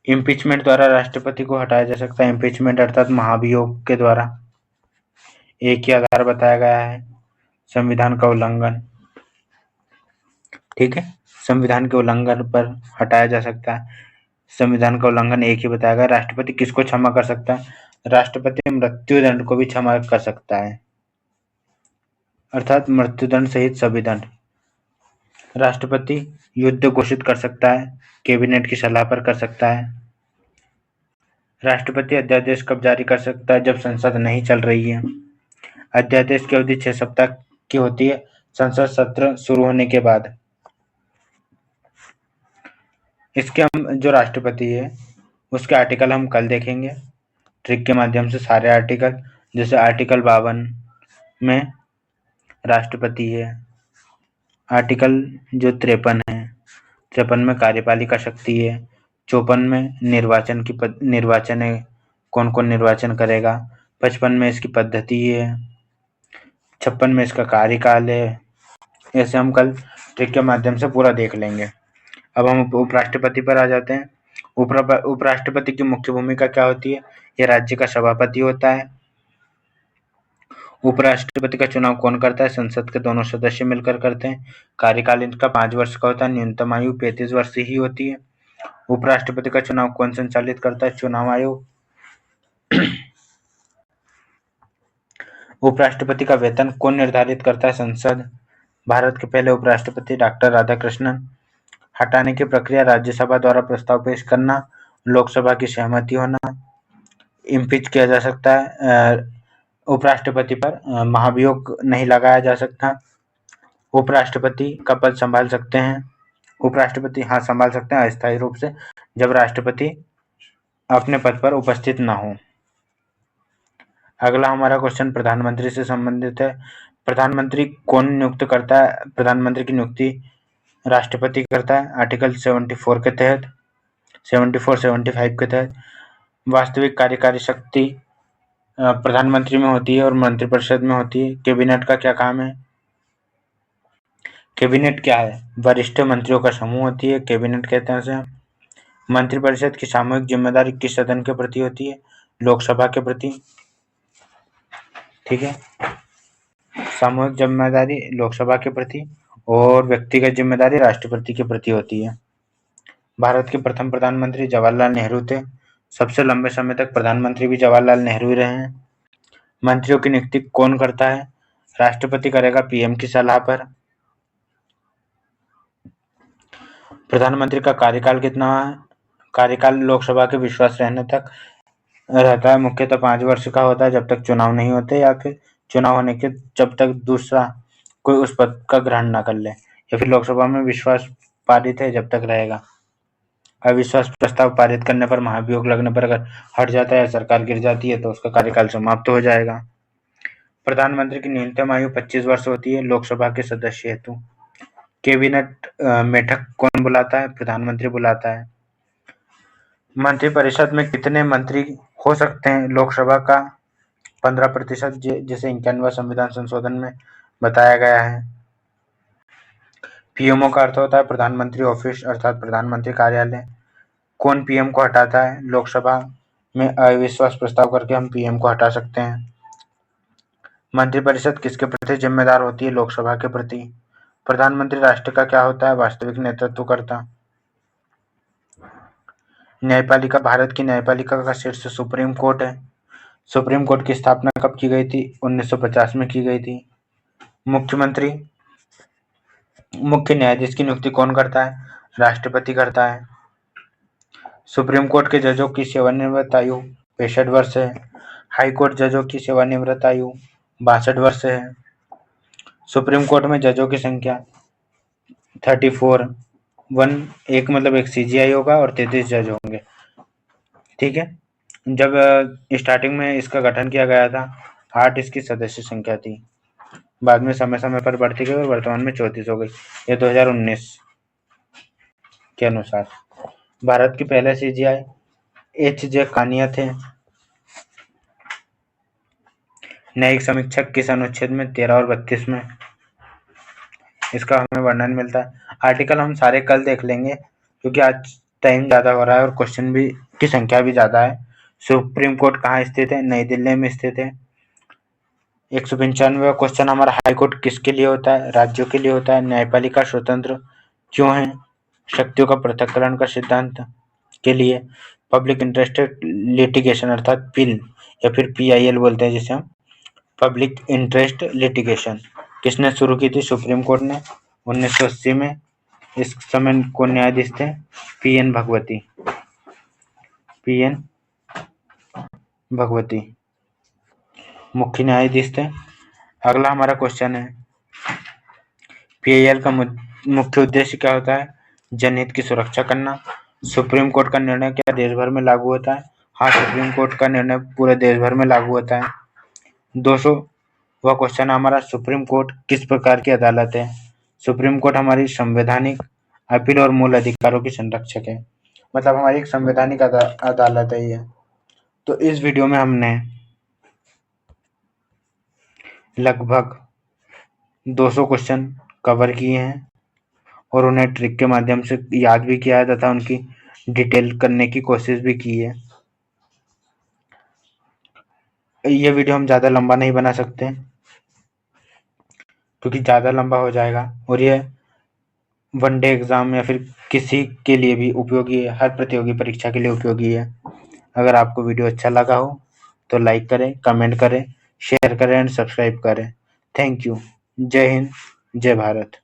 इम्पीचमेंट द्वारा राष्ट्रपति को हटाया जा सकता है। इम्पीचमेंट अर्थात महाभियोग के द्वारा। एक ही आधार बताया गया है, संविधान का उल्लंघन। ठीक है, संविधान के उल्लंघन पर हटाया जा सकता है। संविधान का उल्लंघन एक ही बताया गया। राष्ट्रपति किसको क्षमा कर सकता है? राष्ट्रपति मृत्युदंड को भी क्षमा कर सकता है, अर्थात मृत्युदंड सहित सभी दंड। राष्ट्रपति युद्ध घोषित कर सकता है, कैबिनेट की सलाह पर कर सकता है। राष्ट्रपति अध्यादेश कब जारी कर सकता है? जब संसद नहीं चल रही है। अध्यादेश की अवधि 6 सप्ताह की होती है, संसद सत्र शुरू होने के बाद। इसके हम जो राष्ट्रपति है उसके आर्टिकल हम कल देखेंगे ट्रिक के माध्यम से, सारे आर्टिकल। जैसे आर्टिकल 52 में राष्ट्रपति है, आर्टिकल जो 53 है, 53 में कार्यपालिका शक्ति है, 54 में निर्वाचन है, कौन कौन निर्वाचन करेगा, 55 में इसकी पद्धति है, 56 में इसका कार्यकाल है। ऐसे हम कल ट्रिक के माध्यम से पूरा देख लेंगे। अब हम उपराष्ट्रपति पर आ जाते हैं। उपराष्ट्रपति की मुख्य भूमिका क्या होती है? यह राज्य का सभापति होता है। उपराष्ट्रपति का चुनाव कौन करता है? संसद के दोनों सदस्य मिलकर करते हैं। कार्यकाल इनका 5 वर्ष का होता है, न्यूनतम आयु 35 वर्ष ही होती है। उपराष्ट्रपति का चुनाव कौन संचालित करता है? चुनाव आयोग। उपराष्ट्रपति का वेतन कौन निर्धारित करता है? संसद। भारत के पहले उपराष्ट्रपति डॉक्टर राधाकृष्णन। हटाने की प्रक्रिया राज्यसभा द्वारा प्रस्ताव पेश करना, लोकसभा की सहमति होना। इम्पीच किया जा सकता है उपराष्ट्रपति पर, महाभियोग नहीं लगाया जा सकता। उपराष्ट्रपति का पद संभाल सकते हैं उपराष्ट्रपति, हाँ संभाल सकते हैं अस्थायी रूप से, जब राष्ट्रपति अपने पद पर उपस्थित ना हो। अगला हमारा क्वेश्चन प्रधानमंत्री से संबंधित है। प्रधानमंत्री कौन नियुक्त करता है? प्रधानमंत्री की नियुक्ति राष्ट्रपति करता है, आर्टिकल 74 के तहत, 75 के तहत। वास्तविक कार्यकारी शक्ति प्रधानमंत्री में होती है और मंत्रिपरिषद में होती है। कैबिनेट का क्या काम है? कैबिनेट क्या है? वरिष्ठ मंत्रियों का समूह होती है, कैबिनेट कहते हैं उसे। मंत्रिपरिषद की सामूहिक जिम्मेदारी किस सदन के प्रति होती है? लोकसभा के प्रति। ठीक है, सामूहिक जिम्मेदारी लोकसभा के प्रति और व्यक्तिगत जिम्मेदारी राष्ट्रपति के प्रति होती है। भारत के प्रथम प्रधानमंत्री जवाहरलाल नेहरू थे। सबसे लंबे समय तक प्रधानमंत्री भी जवाहरलाल नेहरू ही रहे हैं। मंत्रियों की नियुक्ति कौन करता है? राष्ट्रपति करेगा पीएम की सलाह पर। प्रधानमंत्री का कार्यकाल कितना है? कार्यकाल लोकसभा के विश्वास रहने तक रहता है, मुख्यतः 5 वर्ष का होता है, जब तक चुनाव नहीं होते या फिर चुनाव होने के जब तक दूसरा कोई उस पद का ग्रहण न कर ले, या फिर लोकसभा में विश्वास पारित है जब तक रहेगा। अविश्वास प्रस्ताव पारित करने पर, महाभियोग लगने पर अगर हट जाता है, सरकार गिर जाती है, तो उसका कार्यकाल समाप्त हो जाएगा। प्रधानमंत्री की न्यूनतम आयु 25 वर्ष होती है लोकसभा के सदस्य हेतु। कैबिनेट बैठक कौन बुलाता है? प्रधानमंत्री बुलाता है। मंत्रिपरिषद में कितने मंत्री हो सकते हैं? लोकसभा का 15%, जैसे 91वां संविधान संशोधन में बताया गया है। पीएमओ का अर्थ होता है प्रधानमंत्री ऑफिस, अर्थात प्रधानमंत्री कार्यालय। कौन पीएम को हटाता है? लोकसभा में अविश्वास प्रस्ताव करके हम पीएम को हटा सकते हैं। मंत्रिपरिषद किसके प्रति जिम्मेदार होती है? लोकसभा के प्रति। प्रधानमंत्री राष्ट्र का क्या होता है? वास्तविक नेतृत्वकर्ता। न्यायपालिका, भारत की न्यायपालिका का शीर्ष सुप्रीम कोर्ट है। सुप्रीम कोर्ट की स्थापना कब की गई थी? 1950 में की गई थी। मुख्यमंत्री, मुख्य न्यायाधीश की नियुक्ति कौन करता है? राष्ट्रपति करता है। सुप्रीम कोर्ट के जजों की सेवानिवृत्त आयु 65 वर्ष है। हाई कोर्ट जजों की सेवानिवृत्त आयु 62 वर्ष है। सुप्रीम कोर्ट में जजों की संख्या 34, एक मतलब एक सीजीआई होगा और 33 जज होंगे। ठीक है, जब स्टार्टिंग में इसका गठन किया गया था 8 इसकी सदस्य संख्या थी, बाद में समय समय पर बढ़ती गई और वर्तमान में 34 हो गई। ये 2019 के अनुसार। भारत के पहले सीजीआई एच.जे. कानिया थे। न्यायिक समीक्षक किस अनुच्छेद में? 13 और 32 में इसका हमें वर्णन मिलता है। आर्टिकल हम सारे कल देख लेंगे क्योंकि आज टाइम ज़्यादा हो रहा है और क्वेश्चन भी की संख्या भी ज़्यादा है। सुप्रीम कोर्ट कहाँ स्थित है? नई दिल्ली में स्थित है। 195वां क्वेश्चन हमारा, हाई कोर्ट किसके लिए होता है? राज्यों के लिए होता है। न्यायपालिका स्वतंत्र क्यों है? शक्तियों का पृथक्करण का सिद्धांत के लिए। पब्लिक इंटरेस्टेड लिटिगेशन अर्थात पिल या फिर PIL बोलते हैं जिसे हम, पब्लिक इंटरेस्ट लिटिगेशन किसने शुरू की थी? सुप्रीम कोर्ट ने 1980 में। इस समय कौन न्यायाधीश थे? पीएन भगवती मुख्य न्यायाधीश थे। अगला हमारा क्वेश्चन है, पीआईएल का मुख्य उद्देश्य क्या होता है? जनहित की सुरक्षा करना। सुप्रीम कोर्ट का निर्णय क्या देश भर में लागू होता है? हाँ, सुप्रीम कोर्ट का निर्णय पूरे देश भर में लागू होता है। 200वां क्वेश्चन हमारा, सुप्रीम कोर्ट किस प्रकार की अदालत है? सुप्रीम कोर्ट हमारी संवैधानिक, अपील और मूल अधिकारों की संरक्षक है। मतलब हमारी एक संवैधानिक अदालत है ये। तो इस वीडियो में हमने लगभग 200 क्वेश्चन कवर किए हैं और उन्हें ट्रिक के माध्यम से याद भी किया है तथा उनकी डिटेल करने की कोशिश भी की है। ये वीडियो हम ज़्यादा लंबा नहीं बना सकते क्योंकि ज़्यादा लंबा हो जाएगा और ये वनडे एग्ज़ाम या फिर किसी के लिए भी उपयोगी है, हर प्रतियोगी परीक्षा के लिए उपयोगी है। अगर आपको वीडियो अच्छा लगा हो तो लाइक करें, कमेंट करें, शेयर करें एंड सब्सक्राइब करें। Thank you. जय हिंद, जय भारत।